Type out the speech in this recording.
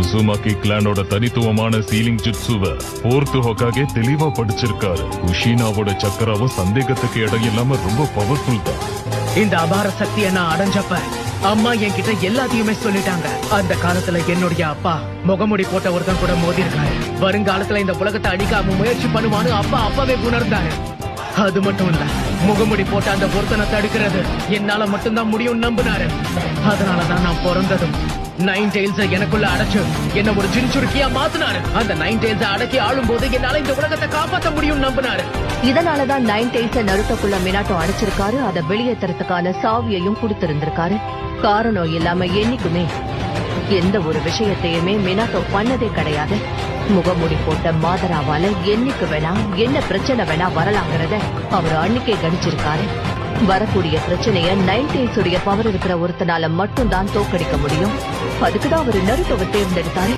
Uzumaki கிளானோட தனித்துவமான ceiling ஜுட்சுவ போர்த்து ஹோக்காகே தெளிவா படிச்சிருக்காரு. குஷினாவோட சக்கராவும் சந்தேகத்துக்கு இடம் இல்லாம ரொம்ப பவர்ஃபுல் தான். இந்த அபார சக்தியை நான் அடைஞ்சப்ப அம்மா என்கிட்ட எல்லாத்தையுமே சொல்லிட்டாங்க. அந்த காலத்துல என்னுடைய அப்பா முகமுடி போட்ட ஒருத்தன் கூட மோதி இருக்காரு. வருங்காலத்துல இந்த உலகத்தை அடிக்காம முயற்சி பண்ணுவான்னு அப்பா அப்பவே உணர்ந்தாரு. அது மட்டும் இல்ல, முகமுடி போட்ட அந்த ஒருத்தனை தடுக்கிறது என்னால மட்டும்தான் முடியும் நம்பினாரு. அதனாலதான் நான் பிறந்ததும் 9 Tails எனக்குள்ள அடைச்சு என்ன ஒரு ஜின்சுருக்கியா மாத்தினாரு. அந்த 9 Tails அடக்கி ஆளும் போது என்னால இந்த உலகத்தை காப்பாற்ற முடியும் நம்பினாரு. இதனாலதான் 9 Tails நருட்டோக்குள்ள மினாட்டோ அடைச்சிருக்காரு. அதை வெளியேற்றறதுக்கான சாவியையும் கொடுத்திருந்திருக்காரு. காரணம் இல்லாம என்னைக்குமே எந்த ஒரு விஷயத்தையுமே மினாட்டோ பண்ணதே கிடையாது. முகமூடி போட்ட மாதராவால என்னைக்கு வேணா என்ன பிரச்சனை வேணா வரலாங்கிறத அவர் அன்னைக்கே கணிச்சிருக்காரு. வரக்கூடிய பிரச்சனைய 9 Tails உடைய பவர் இருக்கிற ஒருத்தனால மட்டும்தான் தோக்கடிக்க முடியும். அதுக்குதான் அவர் நருட்டோவை தேர்ந்தெடுத்தாரு.